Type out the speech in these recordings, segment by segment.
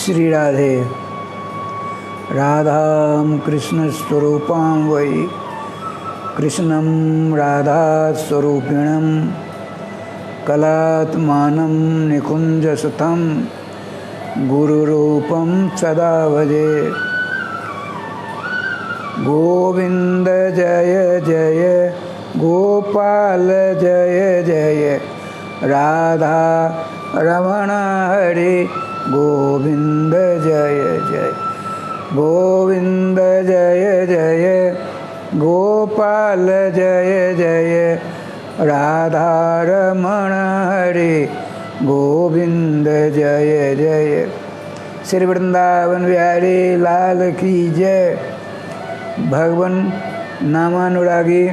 श्री राधे। राधां कृष्णस्वरूपां वै कृष्णं राधास्वरूपिणं कलात्मानं निकुञ्जसुतं गुरुरूपं सदा भजे। गोविंद जय जय गोपाल जय जय राधा रमण हरे गोविंद जय जय गोविंद जय जय गोपाल जय जय राधा रमण हरे गोविंद जय जय। श्री वृंदावन बिहारी लाल की जय। भगवान नामानुरागी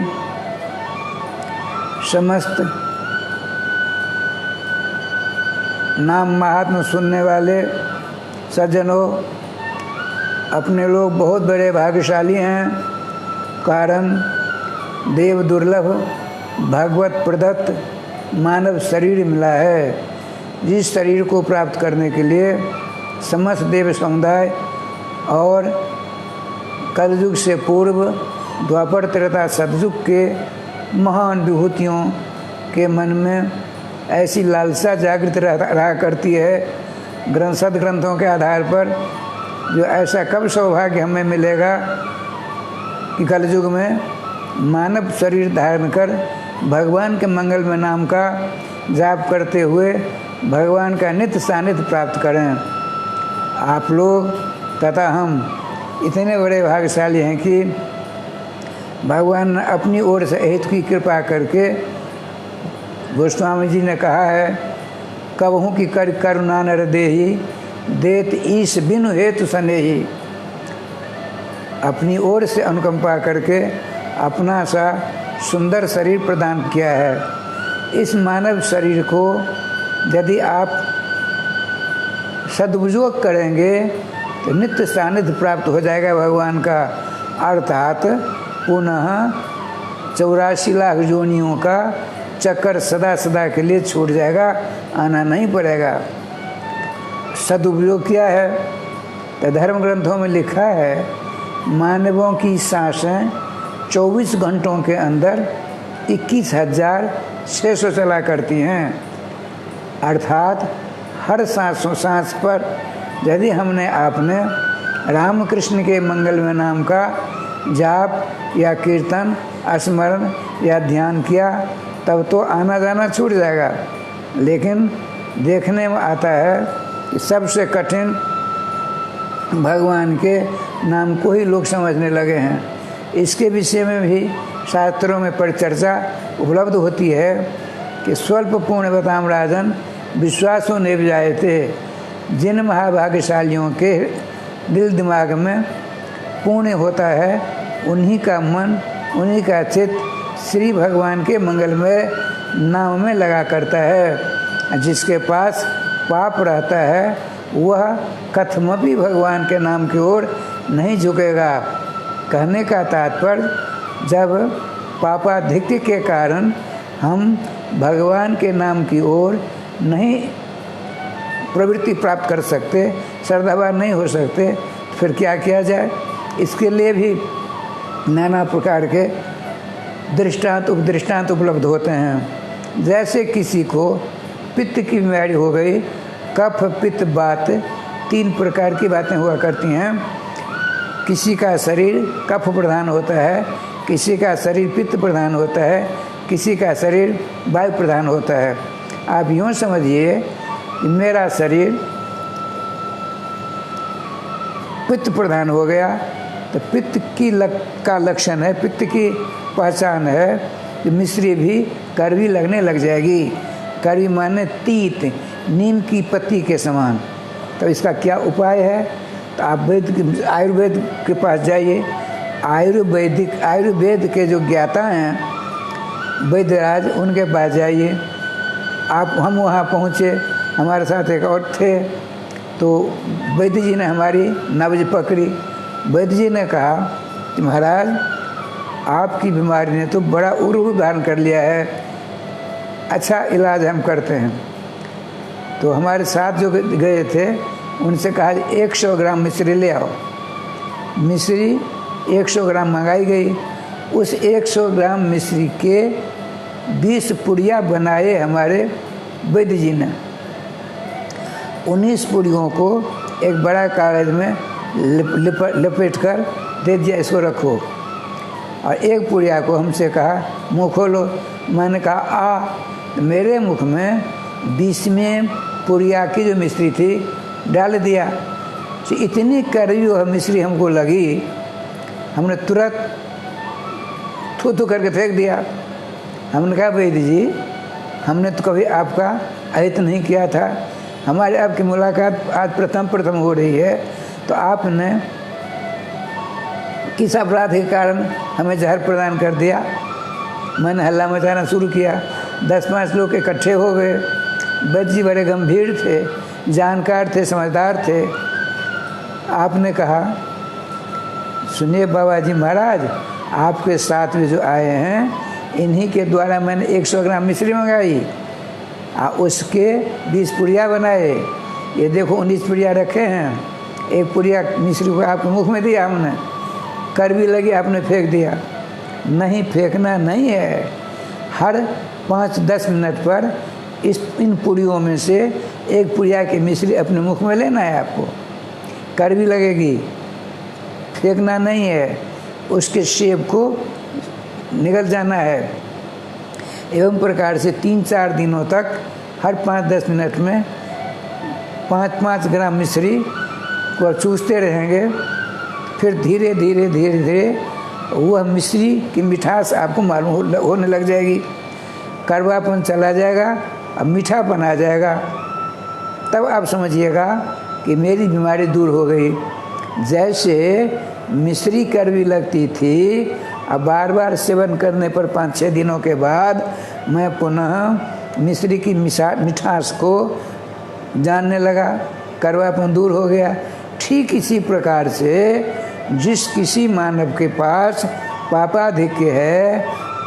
समस्त नाम महात्मा सुनने वाले सज्जनों, अपने लोग बहुत बड़े भाग्यशाली हैं। कारण देव दुर्लभ भगवत प्रदत्त मानव शरीर मिला है, जिस शरीर को प्राप्त करने के लिए समस्त देव समुदाय और कलयुग से पूर्व द्वापर त्रेता सतयुग के महान विभूतियों के मन में ऐसी लालसा जागृत रहा करती है सदग्रंथों के आधार पर, जो ऐसा कब सौभाग्य हमें मिलेगा कि कलयुग में मानव शरीर धारण कर भगवान के मंगलमय नाम का जाप करते हुए भगवान का नित्य सानिध्य प्राप्त करें। आप लोग तथा हम इतने बड़े भाग्यशाली हैं कि भगवान अपनी ओर से हित की कृपा करके, गोस्वामी जी ने कहा है, कबहू की कर करुणा नर देही देत ईश बिनु हेतु सनेही। अपनी ओर से अनुकंपा करके अपना सा सुंदर शरीर प्रदान किया है। इस मानव शरीर को यदि आप सदुपयोग करेंगे तो नित्य सानिध्य प्राप्त हो जाएगा भगवान का, अर्थात पुनः 84 लाख योनियों का चक्कर सदा सदा के लिए छूट जाएगा, आना नहीं पड़ेगा। सदुपयोग क्या है? तो धर्म ग्रंथों में लिखा है, मानवों की सांसें 24 घंटों के अंदर 21,600 चला करती हैं। अर्थात हर सांस पर यदि हमने आपने रामकृष्ण के मंगलमय नाम का जाप या कीर्तन स्मरण या ध्यान किया, तब तो आना जाना छूट जाएगा। लेकिन देखने में आता है कि सबसे कठिन भगवान के नाम को ही लोग समझने लगे हैं। इसके विषय में भी शास्त्रों में परिचर्चा उपलब्ध होती है कि स्वल्प पुण्य बताम राजन विश्वासों ने जाए थे। जिन महाभाग्यशालियों के दिल दिमाग में पुण्य होता है, उन्हीं का मन, उन्हीं का चित्त श्री भगवान के मंगलमय नाम में लगा करता है। जिसके पास पाप रहता है वह कथमपि भगवान के नाम की ओर नहीं झुकेगा। कहने का तात्पर्य, जब पापाधिक्य के कारण हम भगवान के नाम की ओर नहीं प्रवृत्ति प्राप्त कर सकते, श्रद्धावान नहीं हो सकते, फिर क्या किया जाए? इसके लिए भी नाना प्रकार के दृष्टांत उपदृष्टांत उपलब्ध होते हैं। जैसे किसी को पित्त की बीमारी हो गई, कफ पित्त बात, 3 प्रकार की बातें हुआ करती हैं। किसी का शरीर कफ प्रधान होता है, किसी का शरीर पित्त प्रधान होता है, किसी का शरीर वायु प्रधान होता है। आप यूँ समझिए कि मेरा शरीर पित्त प्रधान हो गया, तो पित्त का लक्षण है, पित्त की पहचान है कि मिश्री भी कड़वी लगने लग जाएगी। कड़वी माने तीत, नीम की पत्ती के समान। तो इसका क्या उपाय है? तो आप आयुर्वेद के पास जाइए। आयुर्वेद के जो ज्ञाता हैं वैद्यराज, उनके पास जाइए। हम वहाँ पहुँचे, हमारे साथ एक और थे, तो वैद्य जी ने हमारी नब्ज पकड़ी। वैद्य जी ने कहा कि महाराज, आपकी बीमारी ने तो बड़ा रूप धारण कर लिया है, अच्छा इलाज हम करते हैं। तो हमारे साथ जो गए थे उनसे कहा 100 ग्राम मिश्री ले आओ। मिश्री 100 ग्राम मंगाई गई। उस 100 ग्राम मिश्री के 20 पुड़िया बनाए हमारे वैद्य जी ने। 19 पुड़ियों को एक बड़ा कागज में लपेट कर दे दिया, इसको रखो। और एक पुड़िया को हमसे कहा मुँह खोलो। मैंने कहा आ। मेरे मुख में 20वें पुड़िया की जो मिश्री थी डाल दिया। तो इतनी कड़वी वह मिश्री हमको लगी, हमने तुरंत थू करके फेंक दिया। हमने कहा वैद्य जी, हमने तो कभी आपका अहित नहीं किया था, हमारे आपकी मुलाकात आज प्रथम हो रही है, तो आपने किस अपराध के कारण हमें जहर प्रदान कर दिया। मैंने हल्ला मचाना शुरू किया। 10-5 लोग इकट्ठे हो गए। वैद्य जी बड़े गंभीर थे, जानकार थे, समझदार थे। आपने कहा सुनिए बाबा जी महाराज, आपके साथ में जो आए हैं इन्हीं के द्वारा मैंने 100 ग्राम मिश्री मंगाई, उसके 20 पुड़िया बनाए। ये देखो 19 पुड़िया रखे हैं। एक पुड़िया मिश्री को आपके मुख में दिया हमने, कड़वी लगी, आपने फेंक दिया। नहीं, फेंकना नहीं है। हर 5-10 मिनट पर इन पुड़ियों में से एक पुड़िया की मिश्री अपने मुख में लेना है आपको। कड़वी लगेगी, फेंकना नहीं है, उसके सेब को निगल जाना है। एवं प्रकार से 3-4 दिनों तक हर 5-10 मिनट में 5-5 ग्राम मिश्री को चूसते रहेंगे। फिर धीरे धीरे वह मिश्री की मिठास आपको मालूम होने लग जाएगी। कड़वापन चला जाएगा, अब मीठापन आ जाएगा। तब आप समझिएगा कि मेरी बीमारी दूर हो गई। जैसे मिश्री कड़वी लगती थी, अब बार बार सेवन करने पर 5-6 दिनों के बाद मैं पुनः मिश्री की मिठास को जानने लगा, कड़वापन दूर हो गया। ठीक इसी प्रकार से जिस किसी मानव के पास पापाधिक्य है,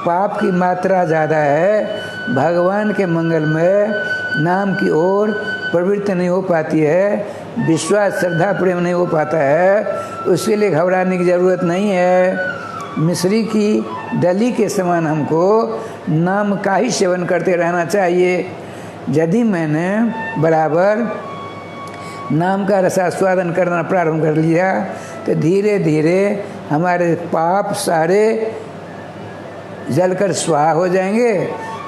पाप की मात्रा ज़्यादा है, भगवान के मंगल में नाम की ओर प्रवृत्ति नहीं हो पाती है, विश्वास श्रद्धा प्रेम नहीं हो पाता है, उसके लिए घबराने की ज़रूरत नहीं है। मिश्री की डली के समान हमको नाम का ही सेवन करते रहना चाहिए। यदि मैंने बराबर नाम का रसास्वादन करना प्रारंभ कर लिया तो धीरे धीरे हमारे पाप सारे जलकर स्वाहा हो जाएंगे।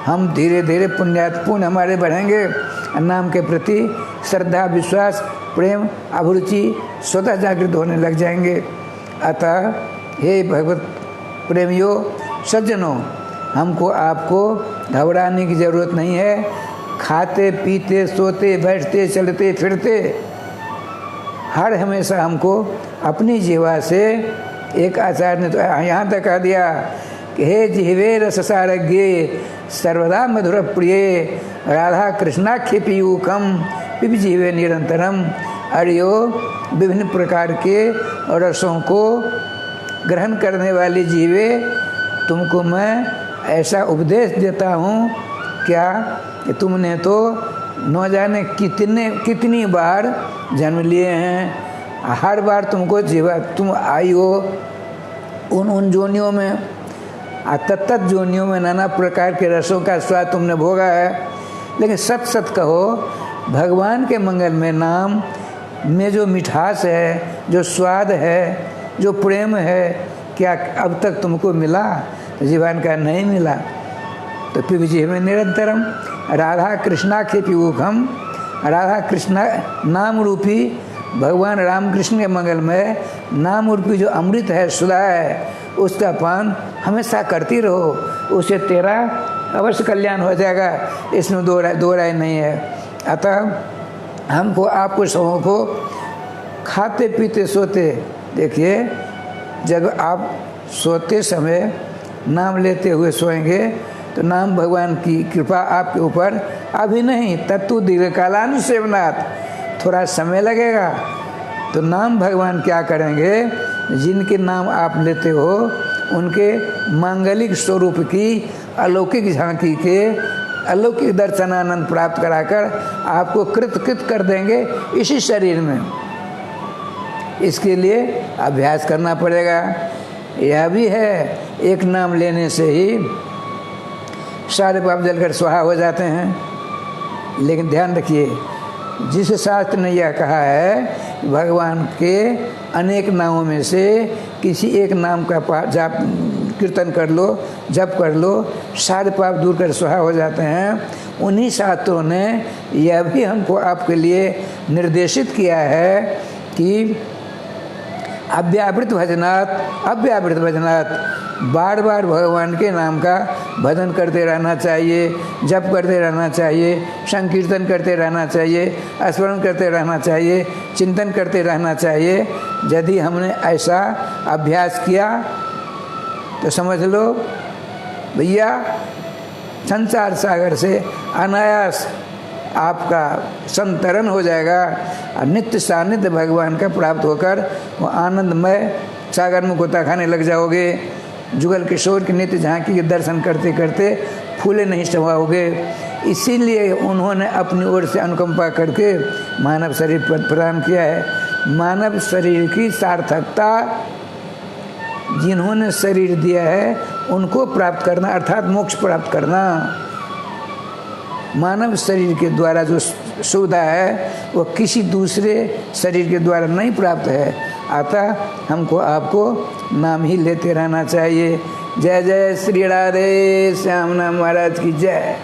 हम धीरे धीरे पुण्य हमारे बढ़ेंगे। नाम के प्रति श्रद्धा, विश्वास, प्रेम, अभिरुचि स्वतः जागृत होने लग जाएंगे। अतः हे भगवत प्रेमियों, सज्जनों, हमको आपको घबराने की ज़रूरत नहीं है। खाते पीते सोते बैठते चलते फिरते हर हमेशा हमको अपनी जीवा से, एक आचार्य ने तो यहाँ तक कह दिया कि हे जिह्वे रससारज्ञे सर्वदा मधुर प्रिय राधा कृष्णाख्य पीयूखम पिब जिह्वे निरंतरम। अरियो, विभिन्न प्रकार के रसों को ग्रहण करने वाली जीवे, तुमको मैं ऐसा उपदेश देता हूँ क्या कि तुमने तो न जाने कितनी बार जन्म लिए हैं। हर बार तुमको जीवा तुम आई हो उन जोनियों में, तत्त जोनियों में नाना प्रकार के रसों का स्वाद तुमने भोगा है। लेकिन सत कहो, भगवान के मंगल में नाम में जो मिठास है, जो स्वाद है, जो प्रेम है, क्या अब तक तुमको मिला? तो जीवन का नहीं मिला। तो पिब जिह्वे निरंतरम राधा कृष्णा के पीयूखम, राधा कृष्णा नाम रूपी भगवान राम कृष्ण के मंगल में नाम रूपी जो अमृत है, सुधा है, उसका पान हमेशा करती रहो, उससे तेरा अवश्य कल्याण हो जाएगा। इसमें दो राय नहीं है। अतः हमको आपको सबों को खाते पीते सोते, देखिए जब आप सोते समय नाम लेते हुए सोएंगे तो नाम भगवान की कृपा आपके ऊपर अभी नहीं, तत्तु दीर्घकालानुसेवनात्, थोड़ा समय लगेगा। तो नाम भगवान क्या करेंगे? जिनके नाम आप लेते हो उनके मांगलिक स्वरूप की अलौकिक झांकी के अलौकिक दर्शनानंद प्राप्त कराकर आपको कृत कर देंगे इसी शरीर में। इसके लिए अभ्यास करना पड़ेगा। यह भी है, एक नाम लेने से ही सारे पाप जलकर स्वाहा हो जाते हैं। लेकिन ध्यान रखिए, जिस शास्त्र ने यह कहा है भगवान के अनेक नामों में से किसी एक नाम का जाप कीर्तन कर लो, जप कर लो, सारे पाप दूर कर स्वाहा हो जाते हैं, उन्हीं शास्त्रों ने यह भी हमको आपके लिए निर्देशित किया है कि अव्यावृत भजनात् बार बार भगवान के नाम का भजन करते रहना चाहिए, जप करते रहना चाहिए, संकीर्तन करते रहना चाहिए, स्मरण करते रहना चाहिए, चिंतन करते रहना चाहिए। यदि हमने ऐसा अभ्यास किया तो समझ लो भैया, संसार सागर से अनायास आपका संतरण हो जाएगा और नित्य सानिध्य भगवान का प्राप्त होकर वो आनंदमय सागर में गोता खाने लग जाओगे। जुगल किशोर की नित्य झांकी के दर्शन करते करते फूले नहीं समाओगे। इसीलिए उन्होंने अपनी ओर से अनुकंपा करके मानव शरीर प्रदान किया है। मानव शरीर की सार्थकता जिन्होंने शरीर दिया है उनको प्राप्त करना, अर्थात मोक्ष प्राप्त करना। मानव शरीर के द्वारा जो सुविधा है वो किसी दूसरे शरीर के द्वारा नहीं प्राप्त है। अतः हमको आपको नाम ही लेते रहना चाहिए। जय जय श्री राधे श्याम नाम महाराज की जय।